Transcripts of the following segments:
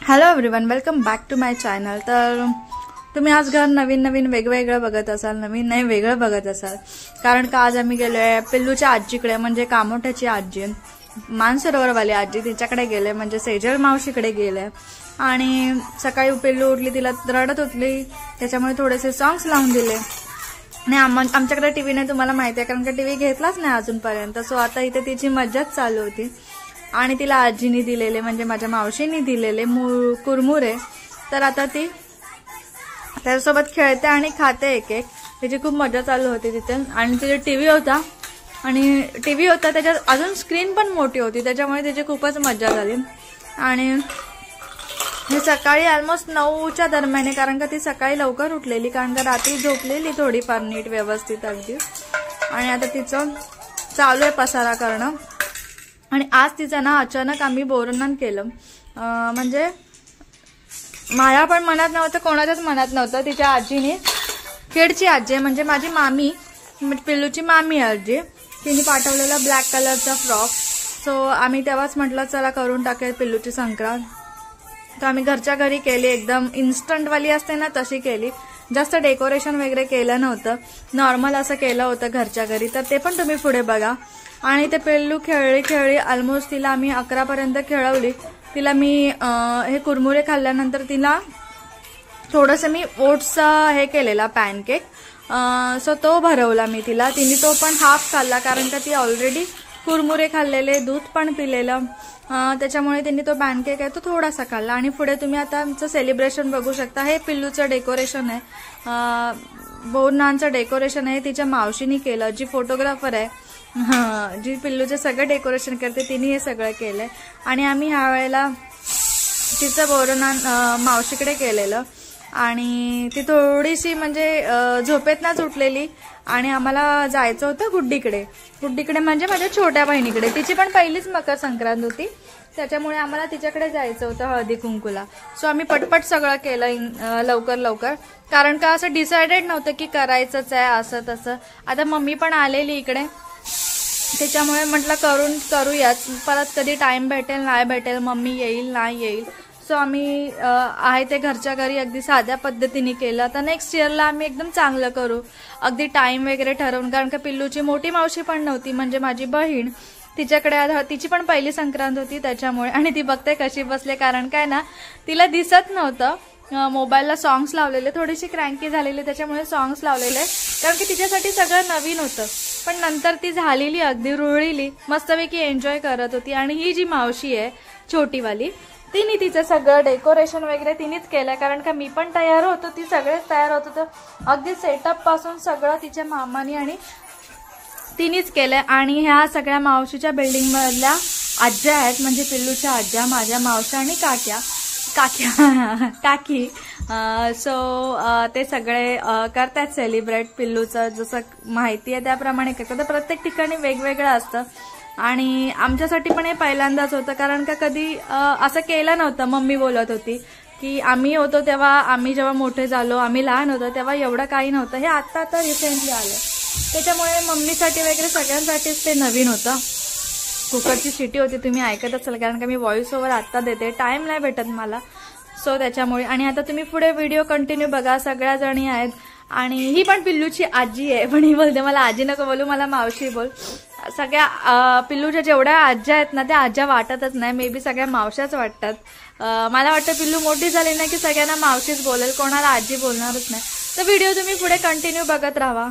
Hello everyone, welcome back to my channel. तर तुम्ही आज घर नवीन वेगवेगळं बघत असाल, नवीन नाही वेगळं बघत असाल, कारण का आज आम्ही गेलोय पिल्लूच्या आजीकडे, म्हणजे कामोठ्याची आजी, मानसरोवरवाली आजी, तिच्याकडे गेले, म्हणजे सेजल मावशीकडे गेले। आणि सकाळी पिल्लू उठली, तिला रडत उठली, त्याच्यामुळे थोडेसे सॉंग्स लावून दिले। आणि आमच्याकडे टीव्ही नाही, तुम्हाला माहिती आहे, कारण का टीव्ही घेतलाच नाही अजूनपर्यंत। सो आता इथे तिची मज्जाच चालू होती आणि तिला आजीनी दिलेले, म्हणजे माझ्या मावशीनी दिलेले कुरमुरे। तर आता ती त्याच्यासोबत खेळते आणि खाते एक एक। तिची खूप मजा चालू होती तिथे। आणि तिथे टीव्ही होता, त्याच्यात अजून स्क्रीन पण मोठी होती, त्याच्यामुळे तिची खूपच मजा झाली। आणि हे सकाळी ऑलमोस्ट 9च्या दरम्यान, कारण का ती सकाळी लवकर उठलेली, कारण का रात्री झोपलेली थोडीफार नीट व्यवस्थित अगदी। आणि आता तिचं चालू आहे पसारा करणं। आणि आज तिचं ना अचानक आम्ही बोरनान केलं, म्हणजे माझ्या पण मनात नव्हतं, कोणाच्याच मनात नव्हतं। तिच्या आजीने, खेडची आजी म्हणजे माझी मामी, पिल्लूची मामी आजी, तिने पाठवलेला ब्लॅक कलरचा फ्रॉक। सो आम्ही तेव्हाच म्हटलं चला करून टाकूया पिल्लूची संक्रांत। तर आम्ही घरच्या घरी केली, एकदम इन्स्टंटवाली असते ना तशी केली, जास्त डेकोरेशन वगैरे केलं नव्हतं, नॉर्मल असं केलं होतं घरच्या घरी। तर ते पण तुम्ही पुढे बघा। आणि ते पिल्लू खेळली ऑलमोस्ट तिला आम्ही 11 पर्यंत खेळवली। तिला मी हे कुरमुरे खाल्ल्यानंतर तिला थोडंसं मी ओट्सचा हे केलेला पॅनकेक, सो तो भरवला मी तिला। तिने तो पण हाफ खाल्ला, कारण का ती ऑलरेडी कुरमुरे खाल्लेले, दूध पण पिलेलं, त्याच्यामुळे त्यांनी तो पॅनकेक आहे तो थोडासा खाल्ला। आणि पुढे तुम्ही आता आमचं सेलिब्रेशन बघू शकता। हे पिल्लूचं डेकोरेशन आहे, बोरनानचं डेकोरेशन आहे, तिच्या मावशीनी केलं, जी फोटोग्राफर आहे, जी पिल्लूचे सगळं डेकोरेशन करते, तिने हे सगळं केलंय। आणि आम्ही ह्या वेळेला तिचं बोरनान मावशीकडे केलेलं। आणि ती थोडीशी म्हणजे झोपेतनच उठलेली, आणि आम्हाला जायचं होतं गुड्डीकडे म्हणजे माझ्या छोट्या बहिणीकडे। तिची पण पहिलीच मकर संक्रांत होती, त्याच्यामुळे आम्हाला तिच्याकडे जायचं होतं हळदी कुंकूला। सो आम्ही पटपट सगळं केलं लवकर, कारण का असं डिसाइडेड नव्हतं की करायचंच आहे असं तसं। आता मम्मी पण आलेली इकडे, त्याच्यामुळे म्हटलं करूयाच, परत कधी टाइम भेटेल नाही भेटेल, मम्मी येईल नाही येईल। सो आम्ही आहे ते घरच्या घरी अगदी साध्या पद्धतीने केलं। तर नेक्स्ट इयरला आम्ही एकदम चांगलं करू, अगदी टाइम वगैरे ठरवून, कारण का पिल्लूची मोठी मावशी पण नव्हती, म्हणजे माझी बहीण, तिच्याकडे तिची पण पहिली संक्रांत होती, त्याच्यामुळे। आणि ती बघते कशी बसले, कारण काय ना तिला दिसत नव्हतं, मोबाईलला सॉंग्स लावलेले, थोडीशी क्रँकी झालेली, त्याच्यामुळे सॉंग्स लावलेले, कारण की तिच्यासाठी सगळं नवीन होतं। पण नंतर ती झालेली अगदी रुळलेली, मस्तपैकी एन्जॉय करत होती। आणि ही जी मावशी आहे छोटीवाली, तिने तिचं सगळं डेकोरेशन वगैरे तिनेच केलं, कारण का मी पण तयार होतो, ती सगळेच तयार होत होतं, अगदी सेटअप पासून सगळं तिच्या मामानी आणि तिनेच केलंय। आणि ह्या सगळ्या मावशीच्या बिल्डिंग मधल्या आज्या आहेत, म्हणजे पिल्लूच्या आज्या, माझ्या मावशा आणि काकी। सो ते सगळे करतात सेलिब्रेट पिल्लूचं, जसं माहिती आहे त्याप्रमाणे करतात। तर प्रत्येक ठिकाणी वेगवेगळं असतं, आणि आमच्यासाठी पण हे पहिल्यांदाच होतं, कारण का कधी असं केलं नव्हतं। मम्मी बोलत होती की आम्ही होतो तेव्हा, आम्ही जेव्हा मोठे झालो, आम्ही लहान होतो तेव्हा एवढं काही नव्हतं, हे आता रिसेंटली आलं, त्याच्यामुळे मम्मीसाठी वगैरे सगळ्यांसाठीच ते नवीन होतं। कुकरची शिटी होती, तुम्ही ऐकत असाल, कारण का मी व्हॉइस ओव्हर आत्ता देते, टाइम नाही भेटत मला, सो त्याच्यामुळे। आणि आता तुम्ही पुढे व्हिडिओ कंटिन्यू बघा, सगळ्या जणी आहेत। आणि ही पण पिल्लूची आजी आहे, पण ही बोलते मला आजी नको बोलू, मला मावशी बोल। सगळ्या पिल्लूच्या जेवढ्या आज्या आहेत ना, त्या आज्या वाटतच नाही, मे बी सगळ्या मावशाच वाटतात। मला वाटतं पिल्लू मोठी झाली ना की सगळ्यांना मावशीच बोलेल, कोणाला आजी बोलणारच नाही। तर व्हिडिओ तुम्ही पुढे कंटिन्यू बघत राहा।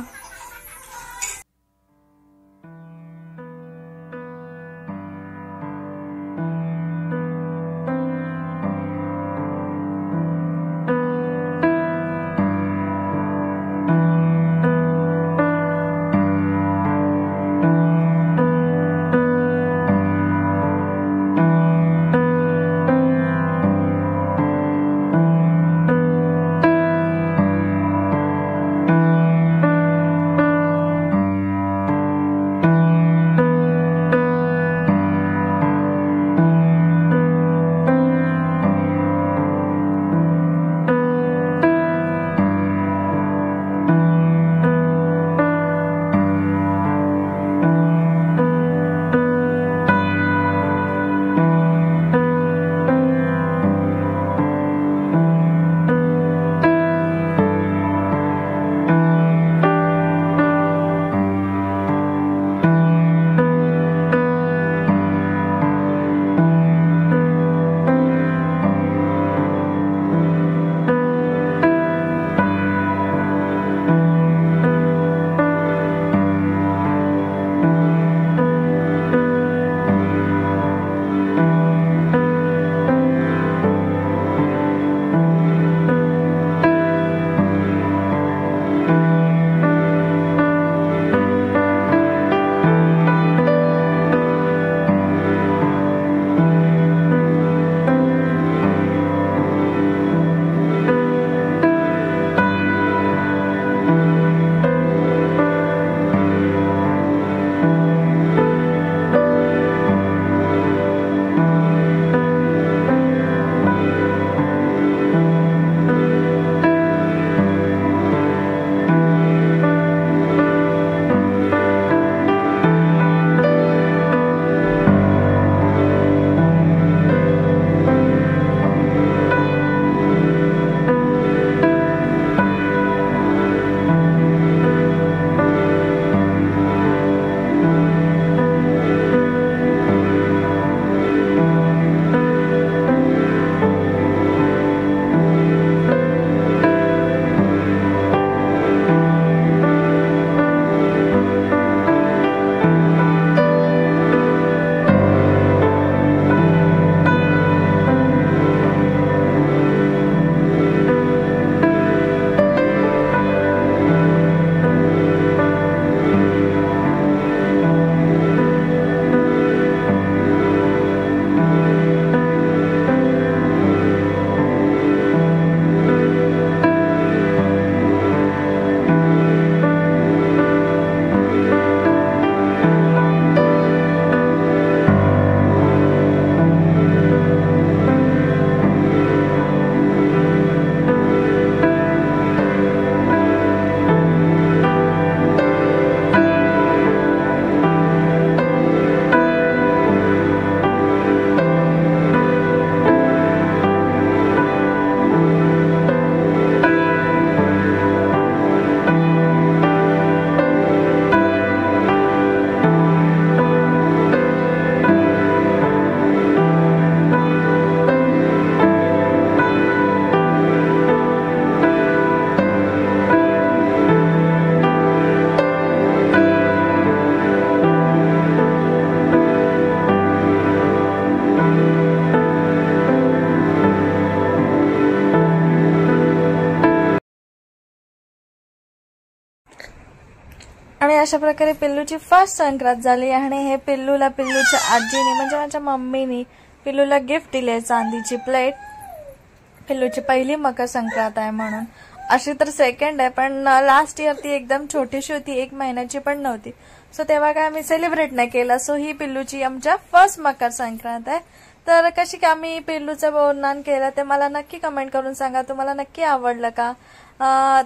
त्यामुळे अशा प्रकारे पिल्लूची फर्स्ट संक्रांत झाली आणि हे पिल्लूला पिल्लूच्या आजीने म्हणजे माझ्या मम्मीने पिल्लूला गिफ्ट दिले, चांदीची प्लेट. पिल्लूची पहिली मकर संक्रांत आहे म्हणून. अशी तर सेकंड आहे, पण लास्ट इयर ती एकदम छोटीशी होती, 1 महिन्याची पण नव्हती. सो तेव्हा काय आम्ही सेलिब्रेट नाही केलं. सो ही पिल्लूची आमच्या फर्स्ट मकर संक्रांत आहे. तर कशी काय आम्ही पिल्लूचं बोरनान केलं ते मला नक्की कमेंट करून सांगा. तुम्हाला नक्की आवडलं का?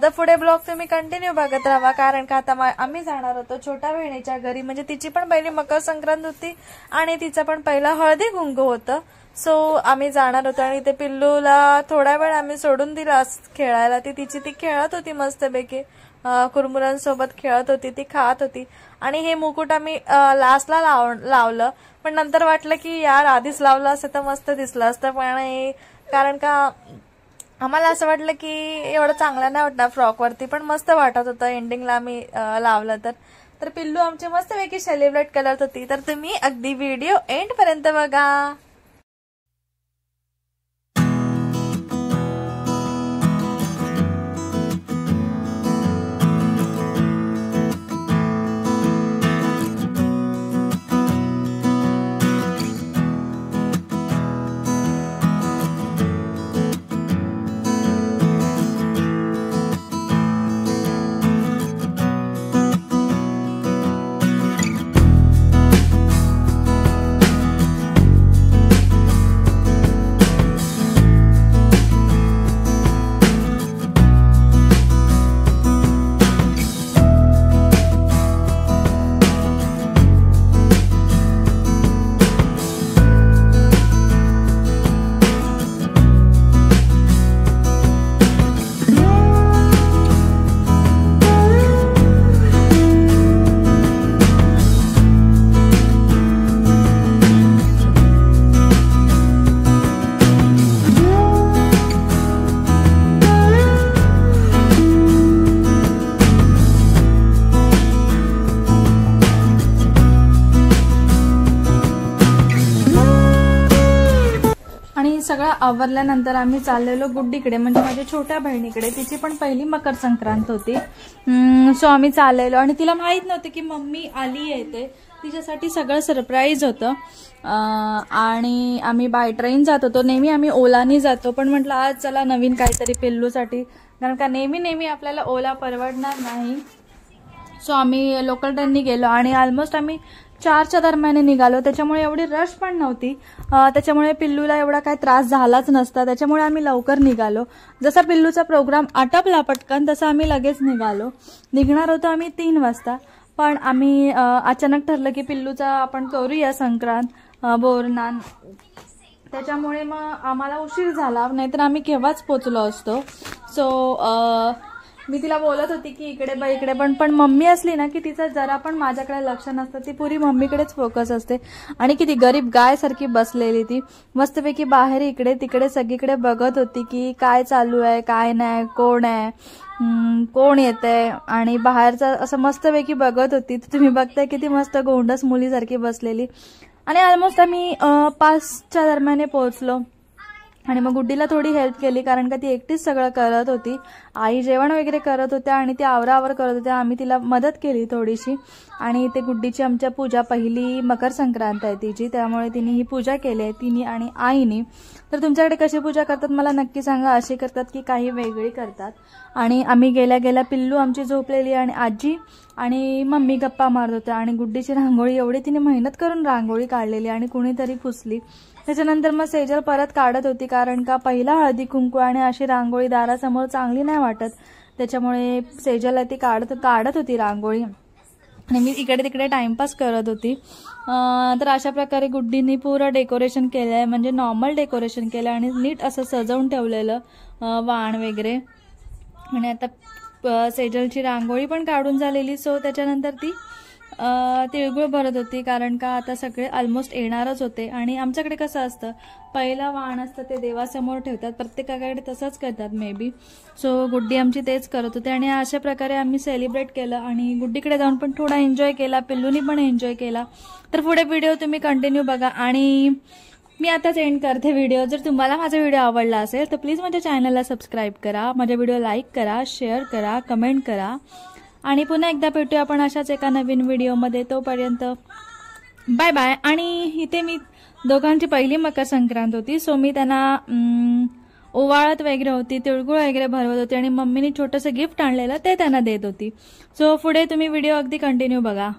तर पुढे ब्लॉग तुम्ही कंटिन्यू बघत राहा, कारण का आता आम्ही जाणार होतो छोट्या बहिणीच्या घरी. म्हणजे तिची पण पहिली मकर संक्रांत होती आणि तिचं पण पहिलं हळदी कुंकू होतं. सो आम्ही जाणार होतो आणि ते पिल्लूला थोडा वेळ आम्ही सोडून दिला खेळायला. ती खेळत होती मस्तपैकी, कुरमुरांसोबत खेळत होती, ती खात होती. आणि हे मुकुट आम्ही लास्टला लावलं, पण नंतर वाटलं की यार आधीच लावलं असतं तर मस्त दिसलं असतं. पण कारण का आम्हाला असं वाटलं की एवढं चांगलं नाही वाटणार फ्रॉकवरती, पण मस्त वाटत होतं एंडिंगला आम्ही लावलं तर पिल्लू आमची मस्तपैकी सेलिब्रेट करत होती. तर तुम्ही अगदी व्हिडिओ एंड पर्यंत बघा. सगळं आवरल्यानंतर आम्ही चाललेलो गुड्डीकडे, म्हणजे माझ्या छोट्या बहिणीकडे. तिची पण पहिली मकर संक्रांत होती. सो आम्ही चाललेलो आणि तिला माहित नव्हतं की मम्मी आली आहे. ते तिच्यासाठी सगळं सरप्राईज होतं. आणि आम्ही बाय ट्रेन जात होतो. नेहमी आम्ही ओलानी जातो, पण म्हटलं आज चला नवीन काहीतरी पिल्लूसाठी, कारण का नेहमी आपल्याला ओला परवडणार नाही. सो आम्ही लोकल ट्रेननी गेलो आणि ऑलमोस्ट आम्ही 4च्या दरम्यान निघालो. त्याच्यामुळे एवढी रश पण नव्हती, त्याच्यामुळे पिल्लूला एवढा काही त्रास झालाच नसता. त्याच्यामुळे आम्ही लवकर निघालो. जसा पिल्लूचा प्रोग्राम आटपला पटकन तसा आम्ही लगेच निघालो. निघणार होतो आम्ही 3 वाजता, पण आम्ही अचानक ठरलं की पिल्लूचा आपण करूया संक्रांत बोरनान. त्याच्यामुळे मग आम्हाला उशीर झाला, नाहीतर आम्ही केव्हाच पोचलो असतो. सो मी तिला बोलत होती की इकडे पण मम्मी असली ना की तिचं जरा पण माझ्याकडे लक्ष नसतं. ती पुरी मम्मीकडेच फोकस असते. आणि किती गरीब गाय सारखी बसलेली ती मस्तपैकी बाहेर इकडे तिकडे सगळीकडे बघत होती की काय चालू आहे, काय नाही, कोण आहे, कोण येतंय, आणि बाहेरचं असं मस्तपैकी बघत होती. तुम्ही बघताय किती मस्त गोंडस मुलीसारखी बसलेली. आणि ऑलमोस्ट आम्ही 5च्या दरम्यान पोहोचलो. आणि मग गुड्डीला थोडी हेल्प केली, कारण का ती एकटीच सगळं करत होती. आई जेवण वगैरे करत होत्या आणि ती आवरावर करत होत्या. आम्ही तिला मदत केली थोडीशी. आणि ते गुड्डीची आमच्या पूजा पहिली मकर संक्रांत आहे तिची, त्यामुळे तिने ही पूजा केली आहे तिने आणि आईने. तर तुमच्याकडे कशी पूजा करतात मला नक्की सांगा. अशी करतात की काही वेगळी करतात. आणि आम्ही गेल्या पिल्लू आमची झोपलेली आणि आजी आणि मम्मी गप्पा मारत होत्या. आणि गुड्डीची रांगोळी एवढी तिने मेहनत करून रांगोळी काढलेली आणि कुणीतरी पुसली. त्याच्यानंतर मग सेजल परत काढत होती, कारण का पहिला हळदी कुंकू आणि अशी रांगोळी दारासमोर चांगली नाही वाटत. त्याच्यामुळे सेजल ती काढत होती रांगोळी आणि मी इकडे तिकडे टाइमपास करत होती. तर अशा प्रकारे गुड्डीनी पुरं डेकोरेशन केलं आहे, म्हणजे नॉर्मल डेकोरेशन केलं आणि नीट असं सजवून ठेवलेलं वाण वगैरे. आणि आता सेजलची रांगोळी पण काढून झालेली. सो त्याच्यानंतर ती तिळगुळ भरत होती, कारण का आता सगळे ऑलमोस्ट येणारच होते. आणि आमच्याकडे कसं असतं, पहिला वाण असतं ते देवासमोर ठेवतात, प्रत्येकाकडे तसंच करतात मे बी. सो गुड्डी आमची तेच करत होते आणि अशा प्रकारे आम्ही सेलिब्रेट केलं. आणि गुड्डीकडे जाऊन पण थोडा एन्जॉय केला, पिल्लूनी पण एन्जॉय केला. तर पुढे व्हिडिओ तुम्ही कंटिन्यू बघा. आणि मी आताच एंड करते व्हिडिओ. जर तुम्हाला माझा व्हिडिओ आवडला असेल तर प्लीज माझ्या चॅनलला सबस्क्राईब करा, माझ्या व्हिडिओ लाईक करा, शेअर करा, कमेंट करा. आणि पुन्हा एकदा भेटूया आपण अशाच एका नवीन व्हिडिओमध्ये. तोपर्यंत बाय बाय. आणि इथे मी दोघांची पहिली मकर संक्रांत होती, सो मी त्यांना ओवाळत वगैरे होती, तिळगुळ वगैरे भरवत होती आणि मम्मीने छोटंसं गिफ्ट आणलेलं ते त्यांना देत होती. सो पुढे तुम्ही व्हिडिओ अगदी कंटिन्यू बघा.